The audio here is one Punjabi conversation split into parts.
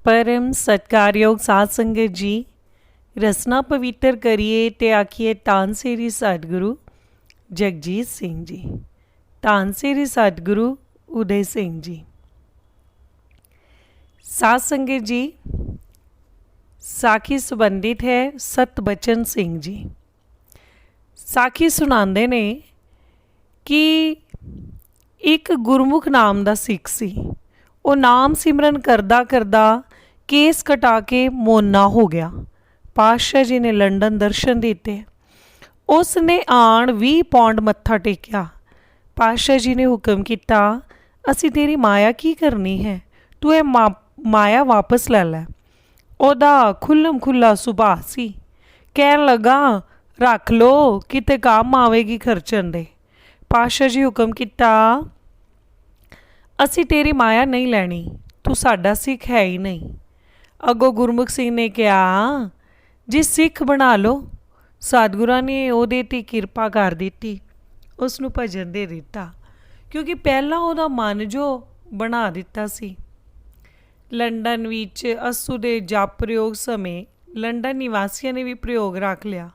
परम सत्कारयोग साध संगत जी, रसना पवित्र करिए ते आखिए तान सेरी सतगुरु जगजीत सिंह जी, तान सेरी सतगुरु उदय सिंह जी। साध संगत जी, साखी संबंधित है सतबचन सिंह जी। साखी सुनाते ने कि एक गुरमुख नाम का सिख सी। वो नाम सिमरन करदा करदा केस कटा के मोना हो गया। पातशाह जी ने लंडन दर्शन दिते। उसने आण 20 पौंड मत्था टेकिया। पातशाह जी ने हुक्म किया, असी तेरी माया की करनी है, तू ये माया वापस ले लै। ओदा खुल्लम खुल्ला सुभाਅ सी। कहन लगा, रख लो, किते काम आवेगी खर्चन दे। पातशाह जी हुक्म किया, असी तेरी माया नहीं लैनी, तू साडा सिख है ही नहीं। अगों गुरमुख सिंह ने कहा, जी सिख बना लो। सतगुरां ने ਉਹਦੇ ਤੇ ਕਿਰਪਾ कर ਦਿੱਤੀ, उसनू भजन दे दिता, क्योंकि पहला ਉਹਦਾ मन जो बना दिता सी। लंडन विच अस्सू दे जप प्रयोग समय लंडन निवासियों ने भी प्रयोग रख लिया।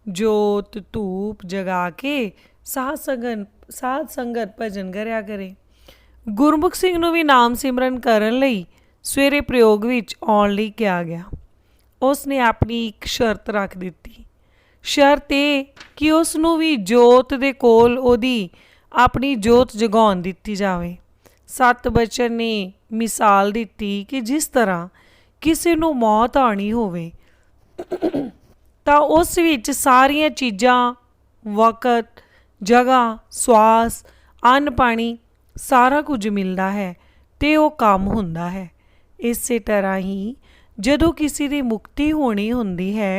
जोत धूप जगा के साध संगत भजन करया करे। गुरमुख सिंह नूं भी नाम सिमरन करन लई सवेरे प्रयोग विच आउण लई कहा गया। उसने अपनी एक शर्त रख दिती। शर्त ये कि उसनूं भी जोत दे कोल ओदी अपनी जोत जगाउण दिती जावे। सतबचन ने मिसाल दिती कि जिस तरह किसी नूं मौत आनी होवे तां उस विच सारियां चीज़ां, वक़्त, जगह, स्वास, अन्न पानी सारा कुछ मिलता है ते वो काम हुंदा है। इसे तरह ही जदों किसी दी मुक्ति होनी हुंदी है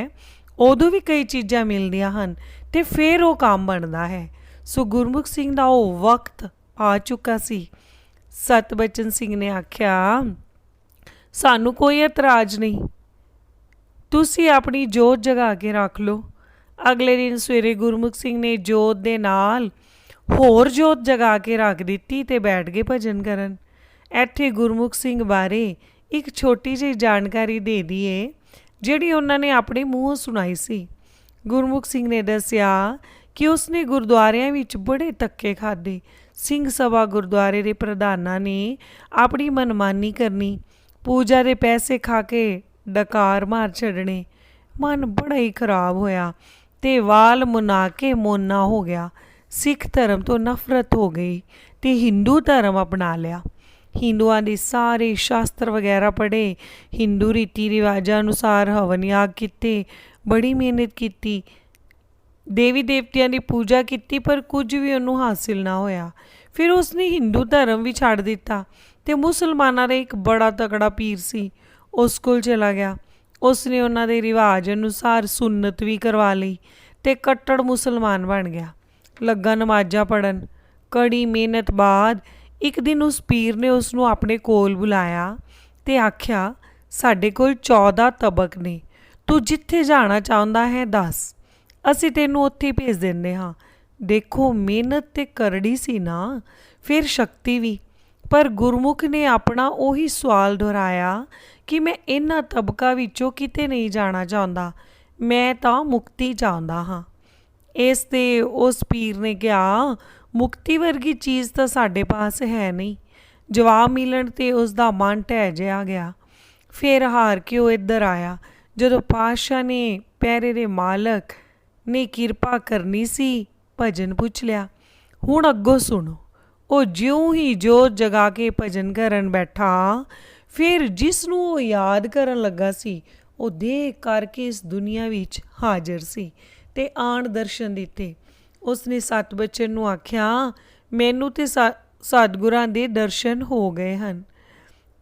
उदों भी कई चीज़ां मिलदियां हन ते फिर वो काम बनता है। सो गुरमुख सिंह दा वो वक्त आ चुका सी। सतबचन सिंह ने आख्या, सानू कोई एतराज नहीं, तुसी अपनी जोत जगा के रख लो। अगले दिन सवेरे गुरमुख सिंह ने जोत दे नाल होर जोत जगा के रख दिती ते बैठ गए भजन करन। ਇੱਥੇ ਗੁਰਮੁਖ ਸਿੰਘ ਬਾਰੇ ਇੱਕ ਛੋਟੀ ਜਿਹੀ ਜਾਣਕਾਰੀ ਦੇ ਦਈਏ ਜਿਹੜੀ ਉਹਨਾਂ ਨੇ ਆਪਣੇ ਮੂੰਹੋਂ ਸੁਣਾਈ ਸੀ। ਗੁਰਮੁਖ ਸਿੰਘ ਨੇ ਦੱਸਿਆ ਕਿ ਉਸਨੇ ਗੁਰਦੁਆਰਿਆਂ ਵਿੱਚ ਬੜੇ ਧੱਕੇ ਖਾਧੇ। ਸਿੰਘ ਸਭਾ ਗੁਰਦੁਆਰੇ ਦੇ ਪ੍ਰਧਾਨਾਂ ਨੇ ਆਪਣੀ ਮਨਮਾਨੀ ਕਰਨੀ, ਪੂਜਾ ਦੇ ਪੈਸੇ ਖਾ ਕੇ ਡਕਾਰ ਮਾਰ ਛੱਡਣੇ। ਮਨ ਬੜਾ ਹੀ ਖਰਾਬ ਹੋਇਆ ਤੇ ਵਾਲ ਮੁਨਾ ਕੇ ਮੋਨਾ ਹੋ ਗਿਆ। ਸਿੱਖ ਧਰਮ ਤੋਂ ਨਫ਼ਰਤ ਹੋ ਗਈ ਤੇ ਹਿੰਦੂ ਧਰਮ ਅਪਣਾ ਲਿਆ। हिंदुआं दे सारे शास्त्र वगैरह पढ़े, हिंदू रीति रिवाजा अनुसार हवन याग किते, बड़ी मेहनत की, देवी देवतियां की पूजा की, पर कुछ भी उन्होंने हासिल ना होया। फिर उसने हिंदू धर्म भी छड़ दिता ते मुसलमाना का एक बड़ा तगड़ा पीर सी उस कोल चला गया। उसने उन्होंने दे रिवाज अनुसार सुन्नत भी करवा ली ते कट्टड़ मुसलमान बन गया। लगा नमाजा पढ़न। कड़ी मेहनत बाद एक दिन उस पीर ने उसनू अपने कोल बुलाया ते आख्या, साडे कोल 14 तबक ने, तू जिथे जाना चाहता है दस, असी तेनू उत्थे भेज देंदे हाँ। देखो मेहनत ते करड़ी सी ना, फिर शक्ति भी। पर गुरमुख ने अपना उही सवाल दोहराया कि मैं इन्हां तबका विचों किते नहीं जाना चाहता, मैं तां मुक्ति चाहता हाँ। इस ते उस पीर ने कहा, मुक्ति वर्गी चीज़ तो साढ़े पास है नहीं। जवाब मिलन ते उसका मन ढह जिहा गया। फिर हार के वो इधर आया। जदों पातशाह ने पैरे दे मालक ने किरपा करनी सी, भजन पुछ लिया। हुण अग्गों सुनो। वो ज्यों ही जोत जगा के भजन करन बैठा, फिर जिसनू वो याद करन लगा सी वो देख करके इस दुनिया विच हाजिर सी ते आण दर्शन दिते। उसने सतबचन नूं आख्या, मैनू ते सतगुरां दे दर्शन हो गए हन।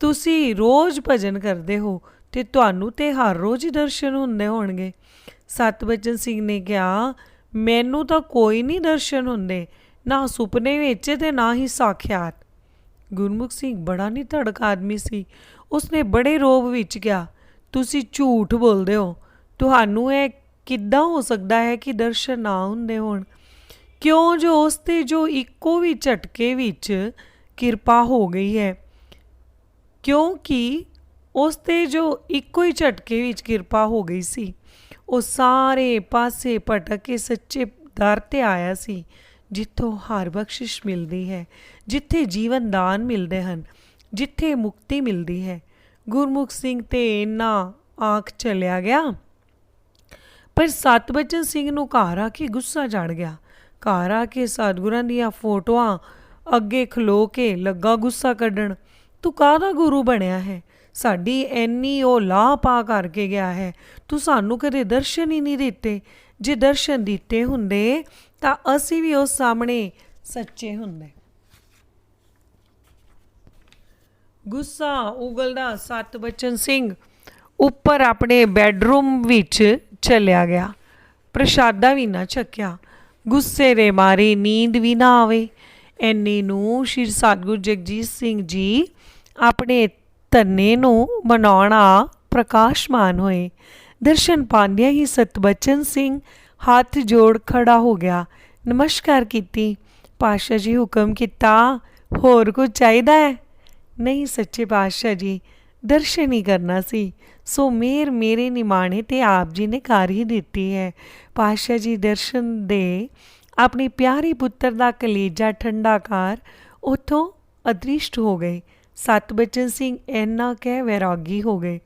तुसी रोज़ भजन करते हो ते तुहानू ते हर रोज़ ही दर्शन हुंदे होणगे। सतबचन सिंह ने कहा, मैनू तां कोई नहीं दर्शन हुंदे, ना सुपने विच ते ना ही साख्यात। गुरमुख सिंह बड़ा निधड़क आदमी सी। उसने बड़े रोब विच कहा, तुसी झूठ बोलदे हो, तुहानू ये किद्दां हो सकदा है कि दर्शन ना हुंदे होण। क्यों जो उसते जो इक्को भी झटके विच किरपा हो गई है, क्योंकि ਉਸ 'ਤੇ ਜੋ ਇੱਕੋ ਹੀ ਝਟਕੇ ਵਿੱਚ ਕਿਰਪਾ ਹੋ ਗਈ ਸੀ। ਉਹ ਸਾਰੇ ਪਾਸੇ ਭਟਕ ਕੇ ਸੱਚੇ ਦਰ 'ਤੇ ਆਇਆ ਸੀ, ਜਿੱਥੋਂ ਹਰ ਬਖਸ਼ਿਸ਼ ਮਿਲਦੀ ਹੈ, ਜਿੱਥੇ ਜੀਵਨ ਦਾਨ ਮਿਲਦੇ ਹਨ, ਜਿੱਥੇ ਮੁਕਤੀ ਮਿਲਦੀ ਹੈ। ਗੁਰਮੁਖ ਸਿੰਘ ਤੇ ਇੰਨਾ ਆਖ ਚਲਿਆ ਗਿਆ, ਪਰ ਸਤਬਚਨ ਸਿੰਘ ਨੂੰ ਘਰ ਆ ਕੇ ਗੁੱਸਾ ਚੜ੍ਹ ਗਿਆ। ਘਰ ਆ ਕੇ ਸਤਿਗੁਰਾਂ ਦੀਆਂ ਫੋਟੋਆਂ ਅੱਗੇ ਖਲੋ ਕੇ ਲੱਗਾ ਗੁੱਸਾ ਕੱਢਣ। ਤੂੰ ਕਾਹਦਾ ਗੁਰੂ ਬਣਿਆ ਹੈ? ਸਾਡੀ ਇੰਨੀ ਉਹ ਲਾਹ ਪਾ ਕਰਕੇ ਗਿਆ ਹੈ, ਤੂੰ ਸਾਨੂੰ ਕਦੇ ਦਰਸ਼ਨ ਹੀ ਨਹੀਂ ਦਿੱਤੇ। ਜੇ ਦਰਸ਼ਨ ਦਿੱਤੇ ਹੁੰਦੇ ਤਾਂ ਅਸੀਂ ਵੀ ਉਸ ਸਾਹਮਣੇ ਸੱਚੇ ਹੁੰਦੇ। ਗੁੱਸਾ ਉਗਲਦਾ ਸਤਬਚਨ ਸਿੰਘ ਉੱਪਰ ਆਪਣੇ ਬੈਡਰੂਮ ਵਿੱਚ ਚਲਿਆ ਗਿਆ। ਪ੍ਰਸ਼ਾਦਾ ਵੀ ਨਾ ਛਕਿਆ। ਗੁੱਸੇ ਦੇ ਮਾਰੇ ਨੀਂਦ ਵੀ ਨਾ ਆਵੇ। ਇੰਨੇ ਨੂੰ ਸ਼੍ਰੀ ਸਤਿਗੁਰੂ ਜਗਜੀਤ ਸਿੰਘ ਜੀ ਆਪਣੇ ਧੰਨੇ ਨੂੰ ਮਨਾਉਣਾ ਪ੍ਰਕਾਸ਼ਮਾਨ ਹੋਏ। ਦਰਸ਼ਨ ਪਾਉਂਦਿਆਂ ਹੀ ਸਤਬਚਨ ਸਿੰਘ ਹੱਥ ਜੋੜ ਖੜਾ ਹੋ ਗਿਆ, ਨਮਸਕਾਰ ਕੀਤੀ। ਪਾਤਸ਼ਾਹ ਜੀ ਹੁਕਮ ਕੀਤਾ, ਹੋਰ ਕੁਝ ਚਾਹੀਦਾ ਹੈ? ਨਹੀਂ ਸੱਚੇ ਪਾਤਸ਼ਾਹ ਜੀ, ਦਰਸ਼ਨ ਹੀ ਕਰਨਾ ਸੀ, ਸੋ ਮੇਰ ਮੇਰੇ ਨਿਮਾਣੇ ਤੇ ਆਪ ਜੀ ਨੇ ਕਰ ਹੀ ਦਿੱਤੀ ਹੈ। ਪਾਤਸ਼ਾਹ ਜੀ ਦਰਸ਼ਨ ਦੇ ਆਪਣੀ ਪਿਆਰੀ ਪੁੱਤਰ ਦਾ ਕਲੇਜਾ ਠੰਡਾ ਕਰ ਉੱਥੋਂ ਅਦ੍ਰਿਸ਼ਟ ਹੋ ਗਏ। ਸਤਬਚਨ ਸਿੰਘ ਇੰਨਾ ਕਹਿ ਵੈਰਾਗੀ ਹੋ ਗਏ,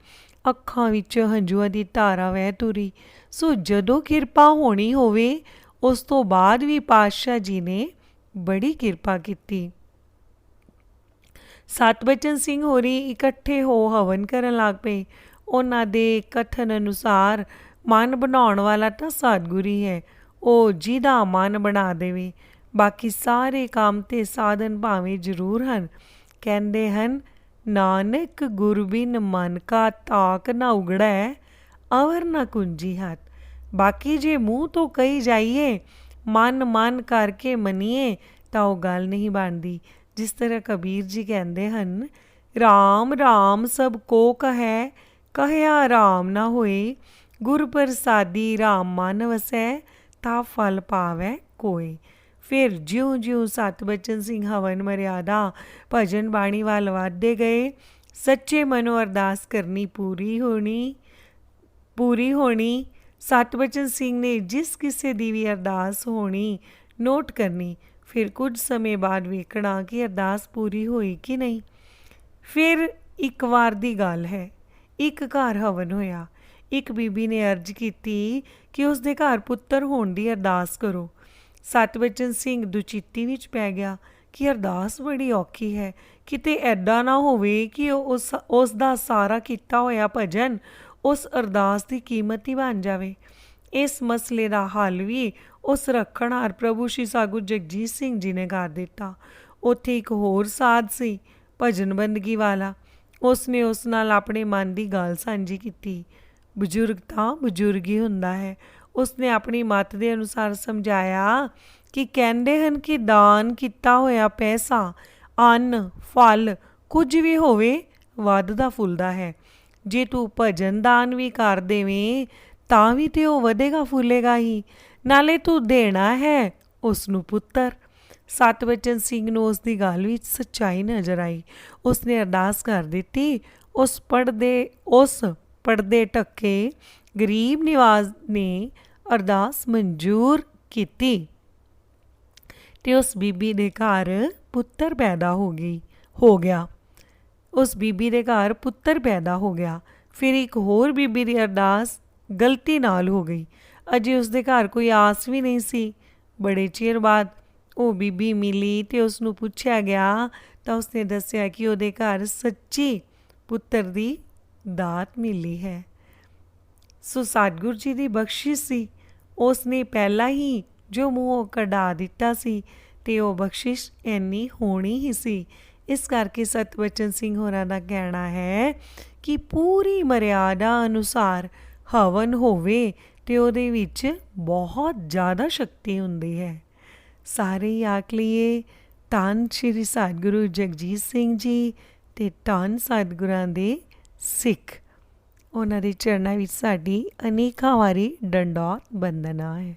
ਅੱਖਾਂ ਵਿੱਚ ਹੰਝੂਆਂ ਦੀ ਧਾਰਾ ਵਹਿ ਤੁਰੀ। ਸੋ ਜਦੋਂ ਕਿਰਪਾ ਹੋਣੀ ਹੋਵੇ, ਉਸ ਤੋਂ ਬਾਅਦ ਵੀ ਪਾਤਸ਼ਾਹ ਜੀ ਨੇ ਬੜੀ ਕਿਰਪਾ ਕੀਤੀ। ਸਤਬਚਨ ਸਿੰਘ ਹੋਰੀ ਇਕੱਠੇ ਹੋ ਹਵਨ ਕਰਨ ਲੱਗ ਪਏ। ਉਹਨਾਂ ਦੇ ਕਥਨ ਅਨੁਸਾਰ ਮਨ ਬਣਾਉਣ ਵਾਲਾ ਤਾਂ ਸਤਿਗੁਰੂ ਹੀ ਹੈ, ਉਹ ਜਿਹਦਾ ਮਨ ਬਣਾ ਦੇਵੇ। ਬਾਕੀ ਸਾਰੇ ਕੰਮ ਤੇ ਸਾਧਨ ਭਾਵੇਂ ਜ਼ਰੂਰ ਹਨ। ਕਹਿੰਦੇ ਹਨ, ਨਾਨਕ ਗੁਰ ਬਿਨ ਮਨ ਕਾ ਤਾਕ ਨਾ ਉਗੜੈ, ਅਵਰ ਨਾ ਕੁੰਜੀ ਹੱਥ। ਬਾਕੀ ਜੇ ਮੂੰਹ ਤੋਂ ਕਹੀ ਜਾਈਏ, ਮਨ ਕਰਕੇ ਮੰਨੀਏ, ਤਾਂ ਉਹ ਗੱਲ ਨਹੀਂ ਬਣਦੀ। ਜਿਸ ਤਰ੍ਹਾਂ ਕਬੀਰ ਜੀ ਕਹਿੰਦੇ ਹਨ, ਰਾਮ ਰਾਮ ਸਭ ਕੋ ਕਹੈ, ਕਹਿਆ ਰਾਮ ਨਾ ਹੋਏ। ਗੁਰ ਪ੍ਰਸਾਦੀ ਰਾਮ ਮਨ ਵਸੈ, ਤਾ ਫਲ ਪਾਵੈ ਕੋਏ। ਫਿਰ ਜਿਉਂ-ਜਿਉਂ ਸਤਬਚਨ ਸਿੰਘ ਹਵਨ ਮਰਿਆਦਾ ਭਜਨ ਬਾਣੀ ਵੱਲ ਵਧਦੇ ਗਏ, ਸੱਚੇ ਮਨੋਂ ਅਰਦਾਸ ਕਰਨੀ ਪੂਰੀ ਹੋਣੀ। ਸਤਬਚਨ ਸਿੰਘ ਨੇ ਜਿਸ ਕਿਸੇ ਦੀ ਵੀ ਅਰਦਾਸ ਹੋਣੀ ਨੋਟ ਕਰਨੀ, ਫਿਰ ਕੁਝ ਸਮੇਂ ਬਾਅਦ ਵੇਖਣਾ ਕਿ ਅਰਦਾਸ ਪੂਰੀ ਹੋਈ ਕਿ ਨਹੀਂ। ਫਿਰ ਇੱਕ ਵਾਰ ਦੀ ਗੱਲ ਹੈ, ਇੱਕ ਘਰ ਹਵਨ ਹੋਇਆ। ਇੱਕ ਬੀਬੀ ਨੇ ਅਰਜ਼ ਕੀਤੀ ਕਿ ਉਸ ਦੇ ਘਰ ਪੁੱਤਰ ਹੋਣ ਦੀ ਅਰਦਾਸ ਕਰੋ। ਸਤਬਚਨ ਸਿੰਘ ਦੁਚਿੱਤੀ ਵਿੱਚ ਪੈ ਗਿਆ ਕਿ ਅਰਦਾਸ ਬੜੀ ਔਖੀ ਹੈ, ਕਿਤੇ ਐਡਾ ਨਾ ਹੋਵੇ ਕਿ ਉਸ ਦਾ ਸਾਰਾ ਕੀਤਾ ਹੋਇਆ ਭਜਨ ਉਸ ਅਰਦਾਸ ਦੀ ਕੀਮਤ ਹੀ ਬਣ ਜਾਵੇ। ਇਸ ਮਸਲੇ ਦਾ ਹੱਲ ਵੀ ਉਸ ਰੱਖਣਹਾਰ ਪ੍ਰਭੂ ਸ਼੍ਰੀ ਸਤਿਗੁਰੂ ਜਗਜੀਤ ਸਿੰਘ ਜੀ ਨੇ ਕਰ ਦਿੱਤਾ। ਉੱਥੇ ਇੱਕ ਹੋਰ ਸਾਧ ਸੀ, ਭਜਨ ਬੰਦਗੀ ਵਾਲਾ। ਉਸ ਨੇ ਉਸ ਨਾਲ ਆਪਣੇ ਮਨ ਦੀ ਗੱਲ ਸਾਂਝੀ ਕੀਤੀ। ਬਜ਼ੁਰਗ ਤਾਂ ਬਜ਼ੁਰਗ ਹੀ ਹੁੰਦਾ ਹੈ। ਉਸਨੇ ਆਪਣੀ ਮੱਤ ਦੇ ਅਨੁਸਾਰ ਸਮਝਾਇਆ ਕਿ ਕਹਿੰਦੇ ਹਨ ਕਿ ਦਾਨ ਕੀਤਾ ਹੋਇਆ ਪੈਸਾ, ਅੰਨ, ਫਲ ਕੁਝ ਵੀ ਹੋਵੇ ਵੱਧਦਾ ਫੁੱਲਦਾ ਹੈ। ਜੇ ਤੂੰ ਭਜਨ ਦਾਨ ਵੀ ਕਰ ਦੇਵੇਂ ਤਾਂ ਵੀ ਤੇ ਉਹ ਵਧੇਗਾ ਫੁੱਲੇਗਾ ਹੀ। ਨਾਲੇ ਤੂੰ ਦੇਣਾ ਹੈ ਉਸ ਨੂੰ ਪੁੱਤਰ। ਸਤਬਚਨ ਸਿੰਘ ਨੂੰ ਉਸ ਦੀ ਗੱਲ ਵਿੱਚ ਸੱਚਾਈ ਨਜ਼ਰ ਆਈ। ਉਸਨੇ ਅਰਦਾਸ ਕਰ ਦਿੱਤੀ। ਉਸ ਪੜਦੇ ਢੱਕੇ ਗਰੀਬ ਨਿਵਾਜ ਨੇ ਅਰਦਾਸ ਮਨਜ਼ੂਰ ਕੀਤੀ ਤੇ ਉਸ ਬੀਬੀ ਦੇ ਘਰ ਪੁੱਤਰ ਪੈਦਾ ਹੋ ਗਿਆ। ਉਸ ਬੀਬੀ ਦੇ ਘਰ ਪੁੱਤਰ ਪੈਦਾ ਹੋ ਗਿਆ। ਫਿਰ ਇੱਕ ਹੋਰ ਬੀਬੀ ਦੀ ਅਰਦਾਸ ਗਲਤੀ ਨਾਲ ਹੋ ਗਈ। ਅਜੇ ਉਸ ਦੇ ਘਰ ਕੋਈ ਆਸ ਵੀ ਨਹੀਂ ਸੀ। ਬੜੇ ਚਿਰ ਬਾਅਦ ਉਹ ਬੀਬੀ ਮਿਲੀ ਤੇ ਉਸ ਨੂੰ ਪੁੱਛਿਆ ਗਿਆ ਤਾਂ ਉਸਨੇ ਦੱਸਿਆ ਕਿ ਉਹਦੇ ਘਰ ਸੱਚੀ ਪੁੱਤਰ ਦੀ ਦਾਤ ਮਿਲੀ ਹੈ। ਸੋ ਸਤਿਗੁਰੂ ਜੀ ਦੀ ਬਖਸ਼ਿਸ਼ ਸੀ। ਉਸ ਨੇ ਪਹਿਲਾਂ ਹੀ ਜੋ ਮੂੰਹੋਂ ਕਢਾ ਦਿੱਤਾ ਸੀ ਤੇ ਉਹ ਬਖਸ਼ਿਸ਼ ਇੰਨੀ ਹੋਣੀ ਹੀ ਸੀ। ਇਸ ਕਰਕੇ ਸਤਬਚਨ ਸਿੰਘ ਹੋਰਾਂ ਦਾ ਕਹਿਣਾ ਹੈ ਕਿ ਪੂਰੀ ਮਰਿਆਦਾ ਅਨੁਸਾਰ ਹਵਨ ਹੋਵੇ ਤੇ ਉਹਦੇ ਵਿੱਚ ਬਹੁਤ ਜ਼ਿਆਦਾ ਸ਼ਕਤੀ ਹੁੰਦੀ ਹੈ। ਸਾਰੇ ਹੀ ਆਖ ਲਈਏ, ਧੰਨ ਸ਼੍ਰੀ ਸਤਿਗੁਰੂ ਜਗਜੀਤ ਸਿੰਘ ਜੀ ਤੇ ਧੰਨ ਸਤਿਗੁਰਾਂ ਦੇ ਸਿੱਖ। ਉਹਨਾਂ ਦੇ ਚਰਨਾਂ ਵਿੱਚ ਸਾਡੀ ਅਨੇਕਾਂ ਵਾਰੀ ਡੰਡੌਤ ਬੰਦਨਾ ਹੈ।